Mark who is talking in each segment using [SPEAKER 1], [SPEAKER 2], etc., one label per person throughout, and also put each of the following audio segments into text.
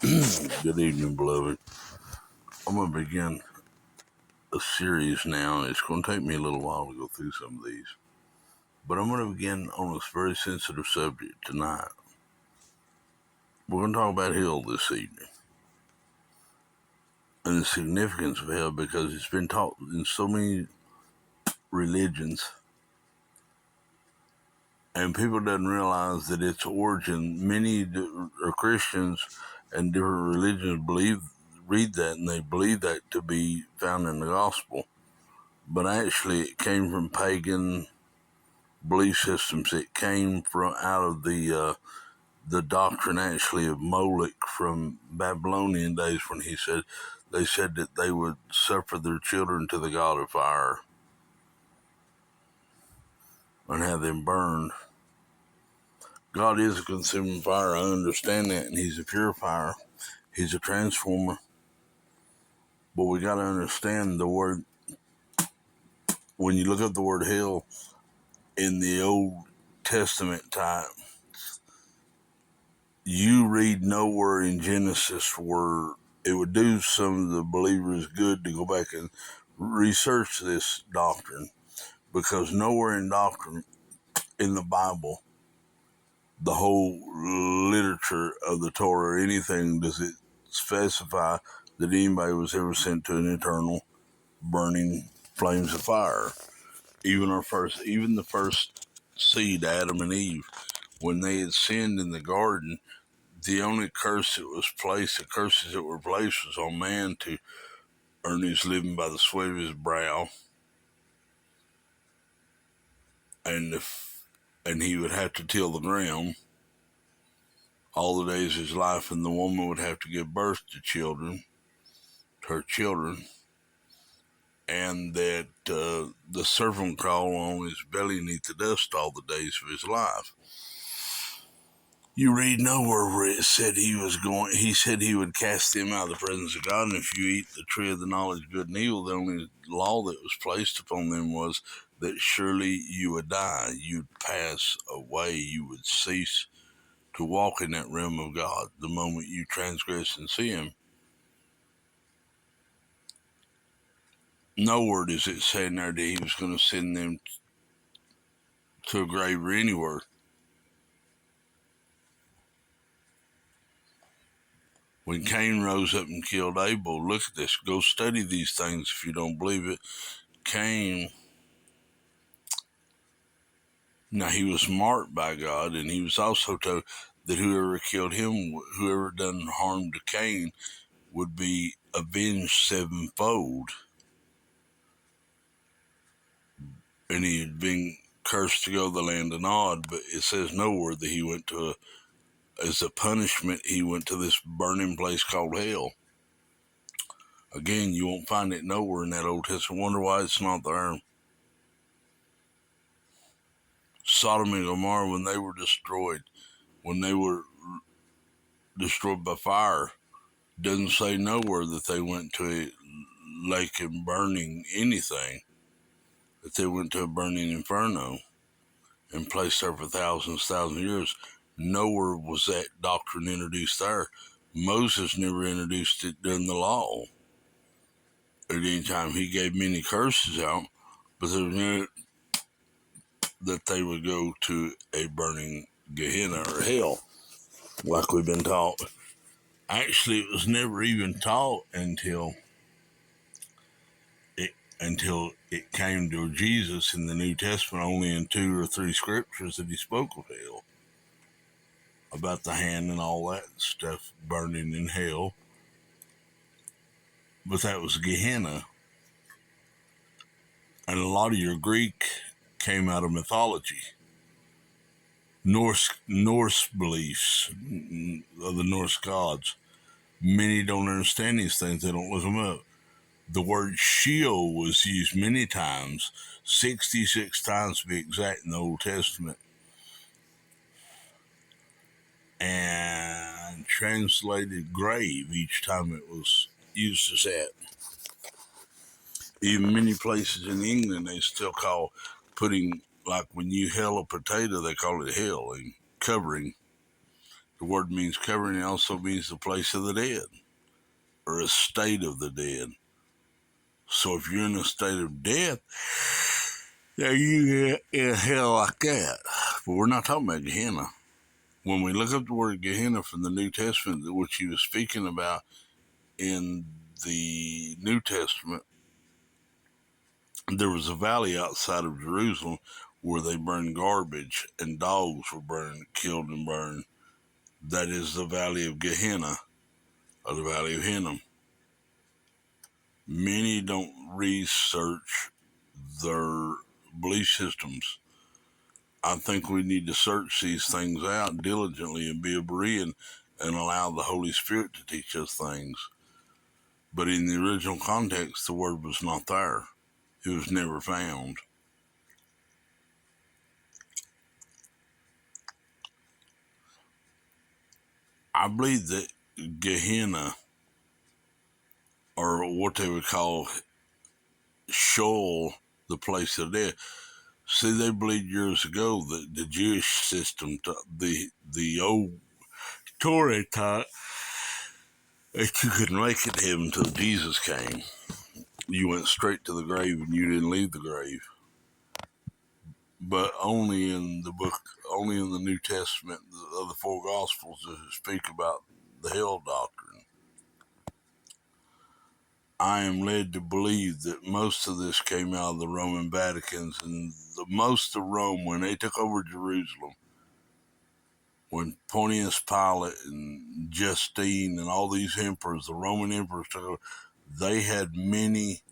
[SPEAKER 1] Good evening, beloved. I'm going to begin a series now, and it's going to take me a little while to go through some of these. But I'm going to begin on this very sensitive subject tonight. We're going to talk about hell this evening and the significance of hell, because it's been taught in so many religions, and people don't realize that its origin. Many Christians and different religions read that, and they believe that to be found in the gospel. But actually, it came from pagan belief systems. It came from out of the doctrine, actually, of Moloch from Babylonian days, when they said that they would suffer their children to the god of fire and have them burned. God is a consuming fire. I understand that, and He's a purifier. He's a transformer. But we got to understand the word. When you look up the word hell in the Old Testament time, you read nowhere in Genesis where it would do some of the believers good to go back and research this doctrine, because nowhere in doctrine in the Bible, the whole literature of the Torah or anything, does it specify that anybody was ever sent to an eternal burning flames of fire. Even the first seed, Adam and Eve, when they had sinned in the garden, the only curses that were placed was on man to earn his living by the sweat of his brow, and he would have to till the ground all the days of his life, and the woman would have to give birth to her children, and that the serpent would crawl on his belly and eat the dust all the days of his life. You read nowhere where it said he said he would cast them out of the presence of God, and if you eat the tree of the knowledge of good and evil, the only law that was placed upon them was that surely you would die, you'd pass away, you would cease to walk in that realm of God the moment you transgress and sin. Nowhere does it say in there that He was going to send them to a grave or anywhere. When Cain rose up and killed Abel, look at this. Go study these things if you don't believe it. Cain, now he was marked by God, and he was also told that whoever killed him, whoever done harm to Cain, would be avenged sevenfold. And he had been cursed to go to the land of Nod, but it says nowhere that he went as a punishment, he went to this burning place called hell. Again, you won't find it nowhere in that Old Testament. Wonder why it's not there. Sodom and Gomorrah, when they were destroyed by fire, doesn't say nowhere that they went to a lake and burning anything, that they went to a burning inferno and placed there for thousands of years. Nowhere was that doctrine introduced there. Moses never introduced it during the law. At any time, he gave many curses out, but there was no that they would go to a burning Gehenna or hell, like we've been taught. Actually, it was never even taught until it came to Jesus in the New Testament, only in 2 or 3 scriptures that He spoke of hell, about the hand and all that stuff burning in hell. But that was Gehenna. And a lot of your Greek came out of mythology. Norse beliefs of the Norse gods. Many don't understand these things. They don't look them up. The word Sheol was used many times, 66 times to be exact, in the Old Testament, and translated grave each time it was used as that. Even many places in England, they still call putting, like when you hell a potato, they call it hell, and covering. The word means covering. It also means the place of the dead or a state of the dead. So if you're in a state of death, yeah, you get in hell like that. But we're not talking about Gehenna. When we look up the word Gehenna from the New Testament, which he was speaking about in the New Testament, there was a valley outside of Jerusalem where they burned garbage and dogs were burned, killed and burned. That is the valley of Gehenna, or the valley of Hinnom. Many don't research their belief systems. I think we need to search these things out diligently and be a Berean and allow the Holy Spirit to teach us things. But in the original context, the word was not there. It was never found. I believe that Gehenna, or what they would call Sheol, the place of death. See, they believed years ago that the Jewish system, the old Torah taught that you couldn't make it to heaven until Jesus came. You went straight to the grave and you didn't leave the grave. But only in the New Testament of the four Gospels does it speak about the hell doctrine. I am led to believe that most of this came out of the Roman Vaticans and most of Rome when they took over Jerusalem. When Pontius Pilate and Justine and all these emperors, the Roman emperors took over, they had many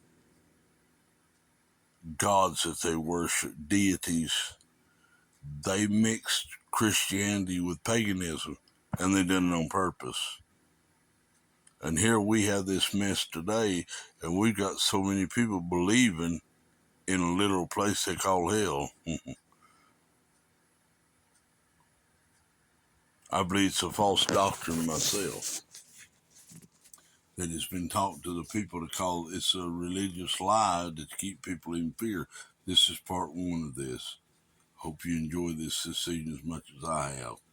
[SPEAKER 1] gods that they worshiped, deities. They mixed Christianity with paganism, and they did it on purpose. And here we have this mess today, and we've got so many people believing in a literal place they call hell. I believe it's a false doctrine myself that has been taught to the people to call it's a religious lie to keep people in fear. This is part one of this. Hope you enjoy this evening as much as I have.